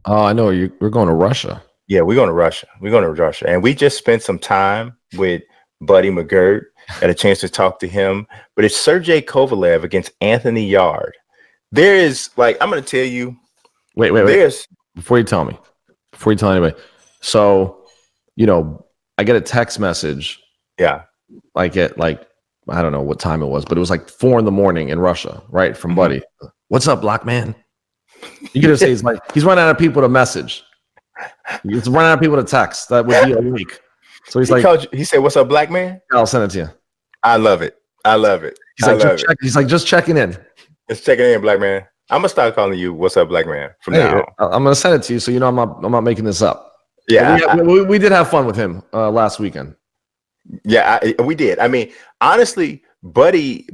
Oh, I know we're going to Russia. Yeah, we're going to Russia. We're going to Russia. And we just spent some time with Buddy McGirt, had a chance to talk to him. But it's Sergey Kovalev against Anthony Yarde. There is, like, I'm going to tell you, Wait. there's, Before you tell me, before you tell anybody. So, I get a text message yeah. like at like, I don't know what time it was, but it was like 4 a.m. in Russia, right? From Mhm. Buddy. What's up, black man? You could just say he's running out of people to message. He's running out of people to text. That would be a week. So he's like, He said, "What's up, black man?" I'll send it to you. I love it. I love it. He's I like, love it. he's like, just checking in. Just checking in, black man. I'm gonna start calling you "What's up, black man" from Hey, now on. I'm gonna send it to you, so I'm not making this up. Yeah, we did have fun with him last weekend. we did. I mean, honestly, Buddy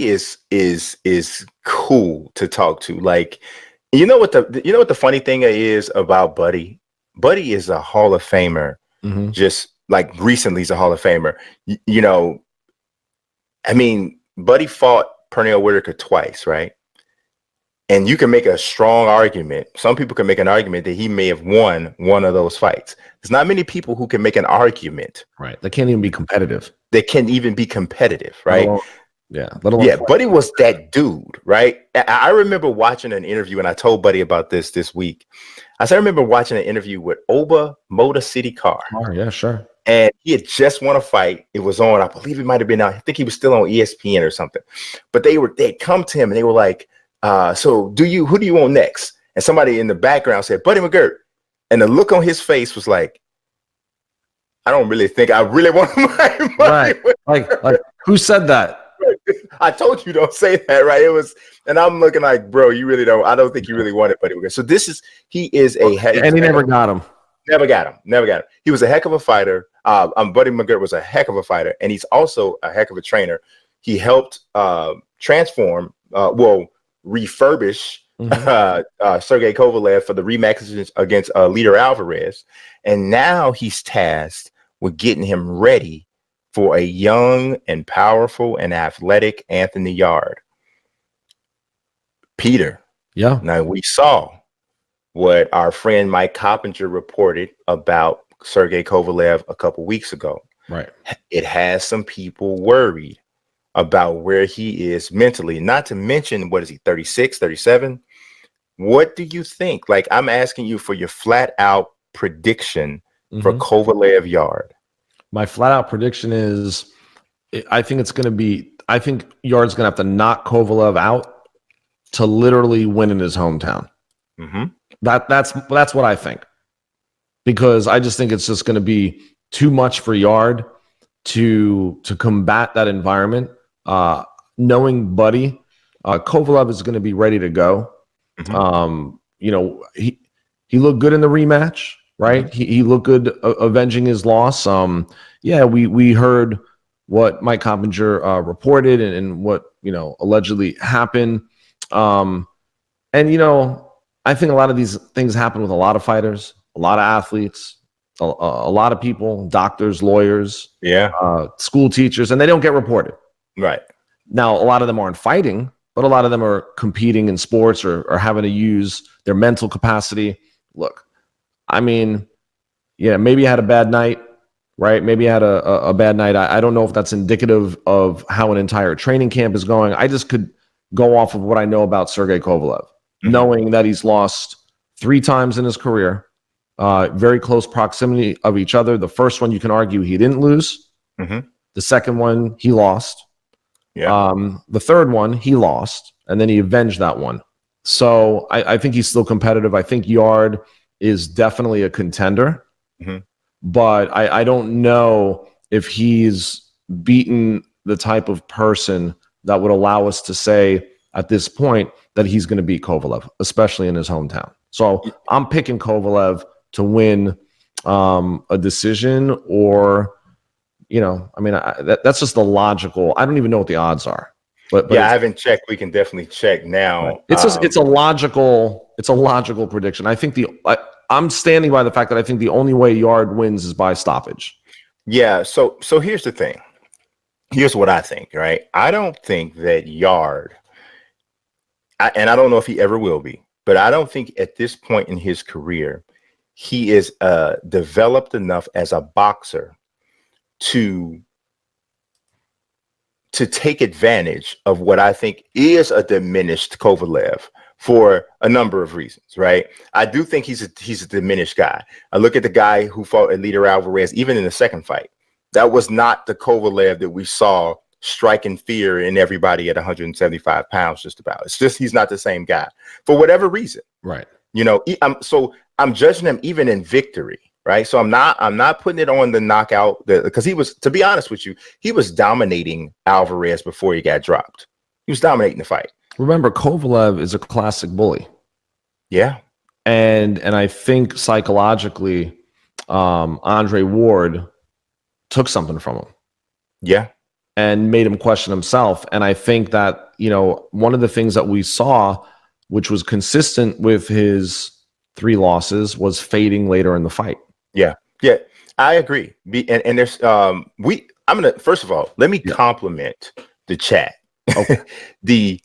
is cool to talk to. Like, you know what the funny thing is about Buddy? Buddy is a Hall of Famer. Mm-hmm. Just like recently, he's a Hall of Famer. I mean, Buddy fought Pernell Whitaker twice, right? And you can make a strong argument. Some people can make an argument that he may have won one of those fights. There's not many people who can make an argument. Right. They can't even be competitive. They can even be competitive, right? Yeah. Buddy was that dude, right? I remember watching an interview, and I told Buddy about this week. I remember watching an interview with Oba Motor City Car. Oh, yeah, sure. And he had just won a fight. It was on, I believe it might have been, I think he was still on ESPN or something. But they'd come to him and they were like, so who do you want next? And somebody in the background said, Buddy McGirt. And the look on his face was like, I don't really think I really want my right. Like who said that? I told you don't say that, right? It was, and I'm looking like, bro, you really don't. I don't think you really want it, Buddy McGirt. So he is a and he never got him. Never got him. He was a heck of a fighter. Buddy McGirt was a heck of a fighter, and he's also a heck of a trainer. He helped refurbish Sergey Kovalev for the rematch against Leader Alvarez, and now he's tasked with getting him ready for a young and powerful and athletic Anthony Yarde. Peter. Yeah. Now we saw what our friend Mike Coppinger reported about Sergey Kovalev a couple weeks ago. Right. It has some people worried about where he is mentally, not to mention, what is he, 36, 37? What do you think? Like, I'm asking you for your flat out prediction for Kovalev Yarde. My flat out prediction is I think Yarde's going to have to knock Kovalev out to literally win in his hometown. Mm-hmm. That's what I think, because I just think it's just going to be too much for Yarde to combat that environment. Knowing Buddy, Kovalev is going to be ready to go. Mm-hmm. He looked good in the rematch, right? Mm-hmm. He looked good avenging his loss. We heard what Mike Coppinger reported and what allegedly happened. I think a lot of these things happen with a lot of fighters, a lot of athletes, a lot of people, doctors, lawyers, school teachers, and they don't get reported. Right. Now, a lot of them aren't fighting, but a lot of them are competing in sports or having to use their mental capacity. Look, I mean, maybe I had a bad night, right? Maybe I had a bad night. I don't know if that's indicative of how an entire training camp is going. I just could go off of what I know about Sergey Kovalev, knowing that he's lost 3 times in his career, very close proximity of each other. The first one, you can argue he didn't lose. Mm-hmm. The second one, he lost. Yeah. The third one, he lost, and then he avenged that one. So I think he's still competitive. I think Yarde is definitely a contender, but I don't know if he's beaten the type of person that would allow us to say at this point that he's going to beat Kovalev, especially in his hometown. So I'm picking Kovalev to win a decision, or that's just the logical. I don't even know what the odds are, but I haven't checked. We can definitely check now. Right. It's a logical prediction. I think I'm standing by the fact that I think the only way Yarde wins is by stoppage. Yeah. So here's the thing. Here's what I think, right? I don't think that Yarde, and I don't know if he ever will be, but I don't think at this point in his career he is developed enough as a boxer to take advantage of what I think is a diminished Kovalev for a number of reasons, right? I do think he's a diminished guy. I look at the guy who fought Eliter Alvarez, even in the second fight. That was not the Kovalev that we saw striking fear in everybody at 175 pounds, just about. It's just he's not the same guy for whatever reason. Right. You know, I'm judging him even in victory. Right. So I'm not putting it on the knockout because he was, to be honest with you, he was dominating Alvarez before he got dropped. He was dominating the fight. Remember, Kovalev is a classic bully. Yeah. And I think psychologically, Andre Ward took something from him. Yeah. And made him question himself. And I think that, you know, one of the things that we saw, which was consistent with his 3 losses, was fading later in the fight. Yeah, I agree. And there's first of all, let me compliment the chat. Okay. the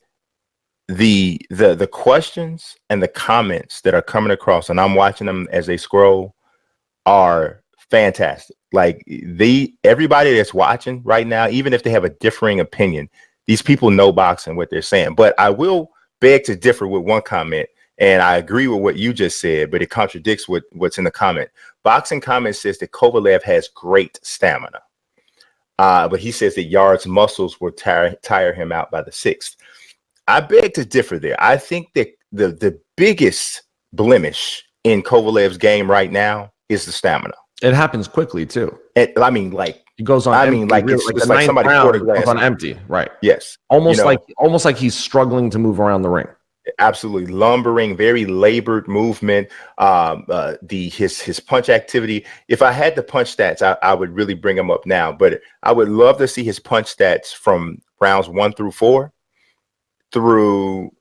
questions and the comments that are coming across, and I'm watching them as they scroll, are fantastic. Like everybody that's watching right now, even if they have a differing opinion, these people know boxing, what they're saying. But I will beg to differ with one comment. And I agree with what you just said, but it contradicts what's in the comment. Boxing Comment says that Kovalev has great stamina. But he says that Yarde's muscles will tire him out by the 6th. I beg to differ there. I think that the biggest blemish in Kovalev's game right now is the stamina. It happens quickly, too. I mean, like, he goes on. I empty, mean, like, really, it's like somebody poured a glass on empty. Right. Yes. Almost like he's struggling to move around the ring. Absolutely lumbering, very labored movement. His punch activity. If I had the punch stats, I would really bring him up now. But I would love to see his punch stats from rounds 1 through 4,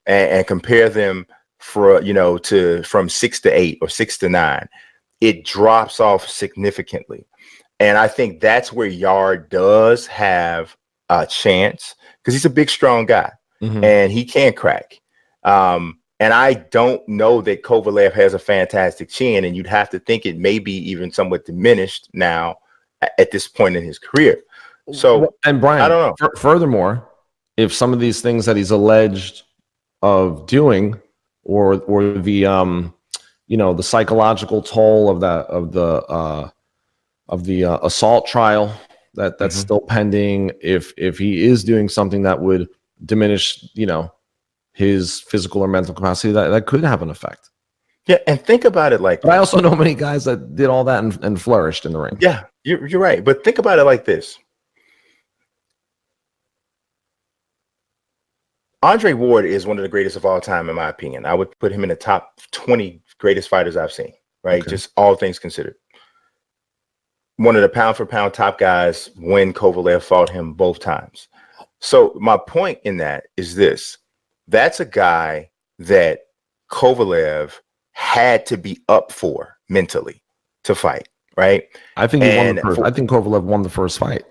and compare them from 6 to 8 or 6 to 9. It drops off significantly, and I think that's where Yarde does have a chance because he's a big, strong guy, and he can crack. And I don't know that Kovalev has a fantastic chin, and you'd have to think it may be even somewhat diminished now at this point in his career. So, and Brian, I don't know. Furthermore, if some of these things that he's alleged of doing, or the the psychological toll of the assault trial that's still pending, if he is doing something that would diminish, his physical or mental capacity, that could have an effect. Yeah, and think about it like this. I also know many guys that did all that and flourished in the ring. Yeah, you're right. But think about it like this. Andre Ward is one of the greatest of all time, in my opinion. I would put him in the top 20 greatest fighters I've seen, right? Okay. Just all things considered. One of the pound-for-pound top guys when Kovalev fought him both times. So my point in that is this. That's a guy that Kovalev had to be up for mentally to fight, right? I think he won the first. I think Kovalev won the first fight.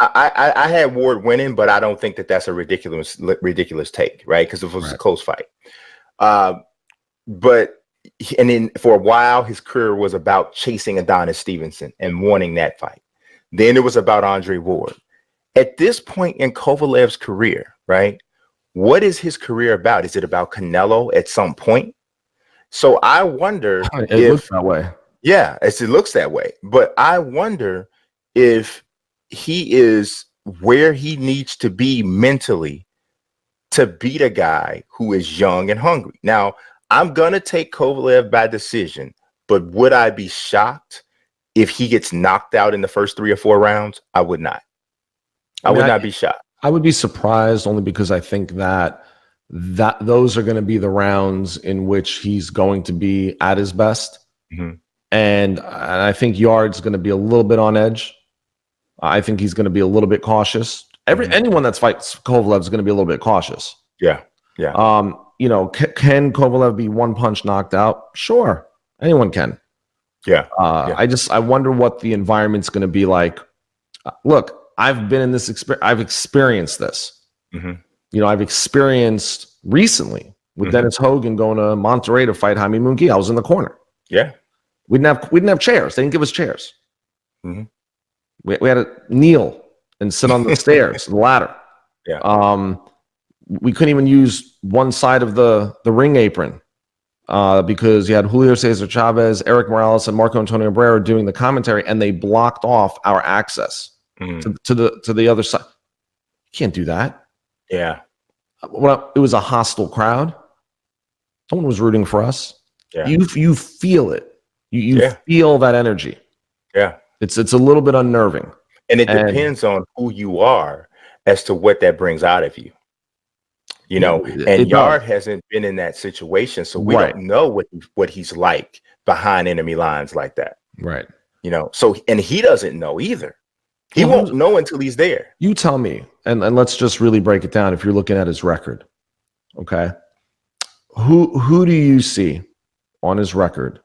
I had Ward winning, but I don't think that that's a ridiculous take, right? Because it was a close fight. But then for a while, his career was about chasing Adonis Stevenson and wanting that fight. Then it was about Andre Ward. At this point in Kovalev's career, right? What is his career about? Is it about Canelo at some point? So I wonder if it looks that way. Yeah, it looks that way. But I wonder if he is where he needs to be mentally to beat a guy who is young and hungry. Now, I'm going to take Kovalev by decision, but would I be shocked if he gets knocked out in the first 3 or 4 rounds? I would not. I would not be shocked. I would be surprised only because I think that those are going to be the rounds in which he's going to be at his best. And I think Yarde's going to be a little bit on edge. I think he's going to be a little bit cautious. Anyone that fights Kovalev is going to be a little bit cautious. Yeah. Can Kovalev be one punch knocked out? Sure, anyone can. Yeah. I wonder what the environment's going to be like. Look, I've been in this experience. I've experienced this. I've experienced recently with Dennis Hogan going to Monterrey to fight Jaime Munguia. I was in the corner. Yeah. We didn't have chairs. They didn't give us chairs. Mm-hmm. We had to kneel and sit on the stairs, the ladder. Yeah. We couldn't even use one side of the ring apron because you had Julio Cesar Chavez, Eric Morales, and Marco Antonio Barrera doing the commentary, and they blocked off our access to the other side. You can't do that. Yeah. Well, it was a hostile crowd. No one was rooting for us. Yeah. You feel it. You feel that energy. Yeah. It's a little bit unnerving. And it depends on who you are as to what that brings out of you. You know, and Yarde hasn't been in that situation, so we don't know what he's like behind enemy lines like that. Right. You know, so and he doesn't know either. He won't know until he's there. You tell me, and let's just really break it down. If you're looking at his record, okay, who do you see on his record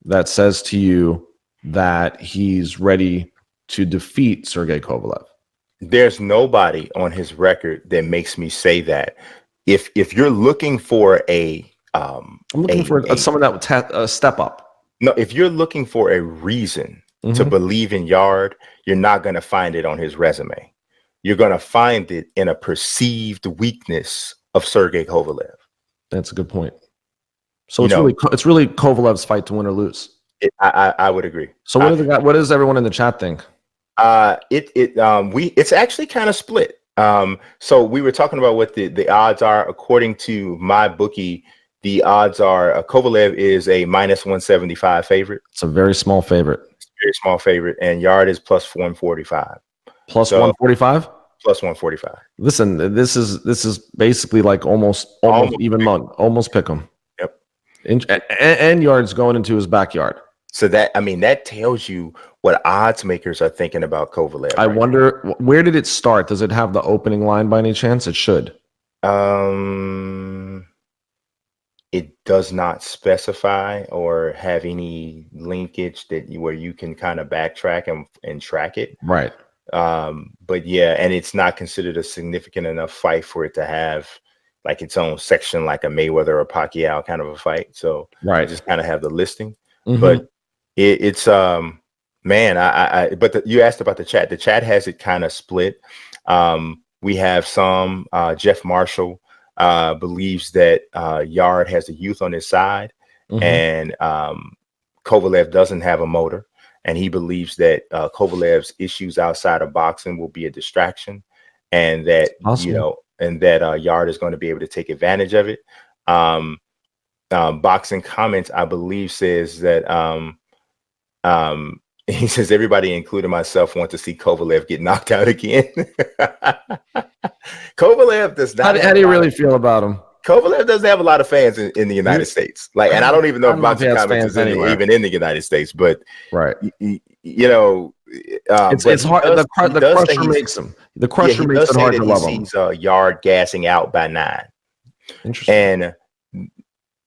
that says to you that he's ready to defeat Sergey Kovalev? There's nobody on his record that makes me say that. If you're looking for I'm looking for someone that would step up. No, if you're looking for a reason to believe in Yarde, you're not going to find it on his resume. You're going to find it in a perceived weakness of Sergey Kovalev. That's a good point. So it's really Kovalev's fight to win or lose. I would agree. So what does everyone in the chat think? It's actually kind of split. So we were talking about what the odds are. According to my bookie, the odds are Kovalev is a -175 favorite. It's a very small favorite. Very small favorite, and Yarde is +145. Plus 145? Plus 145. Listen, this is basically like almost even money, almost pick 'em. Yep. And Yarde's going into his backyard. So that tells you what odds makers are thinking about Kovalev. I wonder, where did it start? Does it have the opening line by any chance? It should. It does not specify or have any linkage where you can kind of backtrack and track it. Right. But yeah, and it's not considered a significant enough fight for it to have like its own section, like a Mayweather or Pacquiao kind of a fight. So I just kind of have the listing, but it's man, but you asked about the chat. The chat has it kind of split. We have some Jeff Marshall believes that Yarde has the youth on his side, and Kovalev doesn't have a motor, and he believes that Kovalev's issues outside of boxing will be a distraction, and that Yarde is going to be able to take advantage of it. Boxing Comments, I believe, says that he says everybody, including myself, want to see Kovalev get knocked out again. Kovalev does not. How do you really feel about him? Kovalev doesn't have a lot of fans in the United States. Like, and I don't even know if Boxing Comments is even in the United States. But you know, it's hard. The crusher makes him. The crusher makes it hard to love him. He sees Yarde gassing out by 9. Interesting. And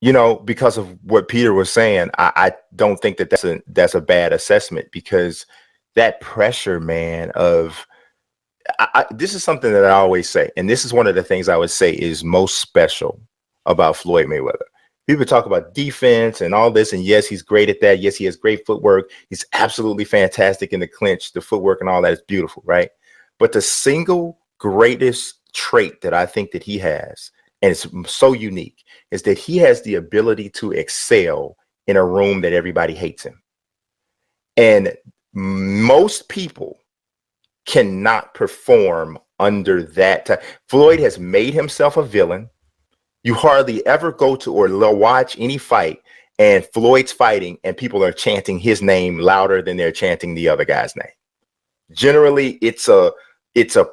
you know, because of what Peter was saying, I don't think that's a bad assessment, because that pressure, man, of this is something that I always say, and this is one of the things I would say is most special about Floyd Mayweather. People talk about defense and all this, and yes, he's great at that. Yes, he has great footwork. He's absolutely fantastic in the clinch. The footwork and all that is beautiful, right? But the single greatest trait that I think that he has, and it's so unique, is that he has the ability to excel in a room that everybody hates him. And most people cannot perform under that time. Floyd has made himself a villain. You hardly ever go to or watch any fight and Floyd's fighting and people are chanting his name louder than they're chanting the other guy's name. Generally, it's a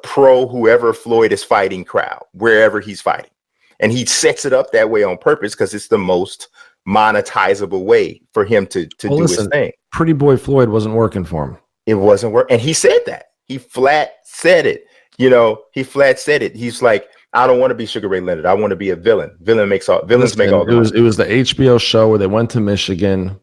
pro whoever Floyd is fighting crowd, wherever he's fighting. And he sets it up that way on purpose because it's the most monetizable way for him to do his thing. Pretty Boy Floyd wasn't working for him. It wasn't working. And he said that. He flat said it. You know, he flat said it. He's like, I don't want to be Sugar Ray Leonard. I want to be a villain. Villains make all the money. It was the HBO show where they went to Michigan.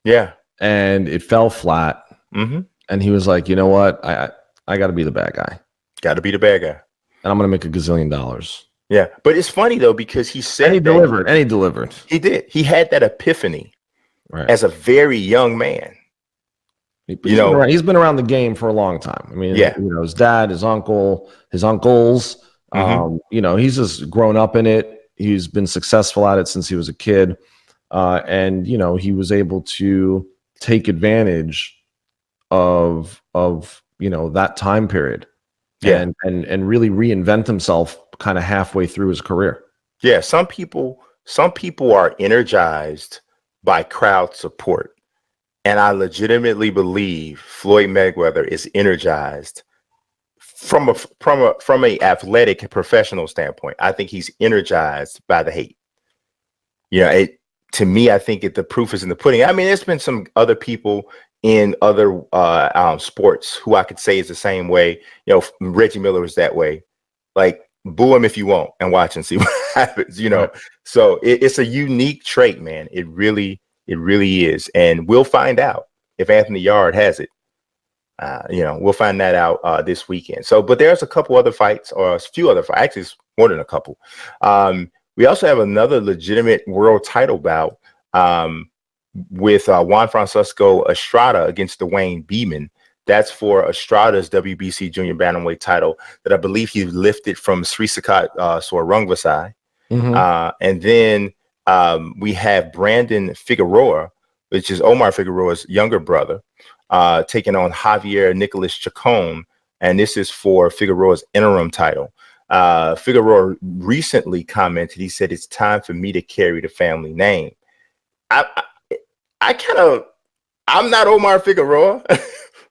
Yeah. And it fell flat. And he was like, you know what? I got to be the bad guy. Got to be the bad guy. And I'm going to make $1 gazillion. Yeah. But it's funny though, because he And he said that delivered. And he delivered. he did. He had that epiphany Right. as a very young man. You know, He's been around the game for a long time. I mean, yeah. his dad, his uncle, his uncles. Hmm. He's just grown up in it. He's been successful at it since he was a kid, and he was able to take advantage of that time period, Yeah. and really reinvent himself kind of halfway through his career. Yeah. Some people are energized by crowd support. And I legitimately believe Floyd Mayweather is energized from a athletic professional standpoint. I think he's energized by the hate. To me, I think the proof is in the pudding. I mean, there's been some other people in other sports who I could say is the same way. Reggie Miller was that way. Like, boo him if you want and watch and see what happens. Right. So it's a unique trait, man. It really is, and we'll find out if Anthony Yarde has it. We'll find that out this weekend. So, but there's a couple other fights, or a few other fights. Actually, it's more than a couple. We also have another legitimate world title bout with Juan Francisco Estrada against Dwayne Beeman. That's for Estrada's WBC Junior Bantamweight title that I believe he lifted from Sri Sakat Sorungvasai. And then we have Brandon Figueroa, which is Omar Figueroa's younger brother, taking on Javier Nicolas Chacon. And this is for Figueroa's interim title. Figueroa recently commented, he said, "It's time for me to carry the family name." I'm not Omar Figueroa,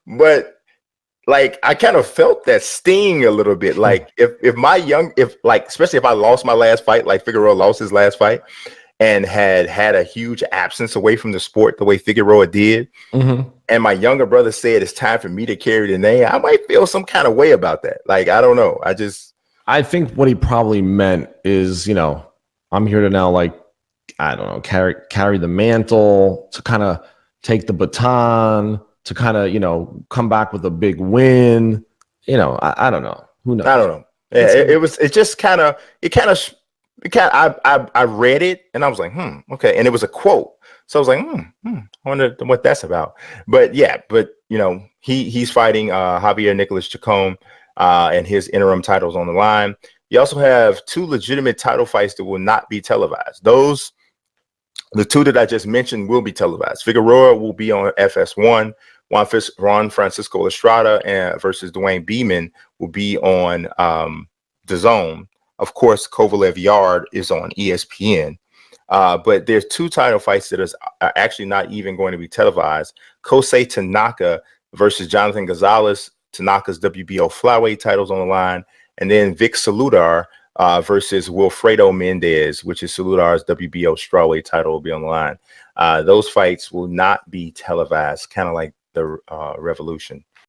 but like, I kind of felt that sting a little bit. Like, especially if I lost my last fight, like Figueroa lost his last fight and had a huge absence away from the sport the way Figueroa did. And my younger brother said it's time for me to carry the name, I might feel some kind of way about that. Like, I don't know. I think what he probably meant is, I'm here to now, like, I don't know, carry the mantle, to kind of take the baton, to kind of, come back with a big win. I don't know. Who knows? I don't know. I read it and I was like, okay. And it was a quote. So I was like, I wonder what that's about. But yeah, he's fighting Javier Nicolas Chacon, and his interim titles on the line. You also have two legitimate title fights that will not be televised. The two that I just mentioned will be televised. Figueroa will be on FS1. Juan Francisco Estrada versus Dwayne Beeman will be on DAZN. Of course, Kovalev Yarde is on ESPN. But there's two title fights that are actually not even going to be televised. Kosei Tanaka versus Jonathan Gonzalez. Tanaka's WBO flyweight titles on the line. And then Vic Saludar versus Wilfredo Mendez, which is Saludar's WBO strawweight title, will be on the line. Those fights will not be televised, kind of like the Revolution.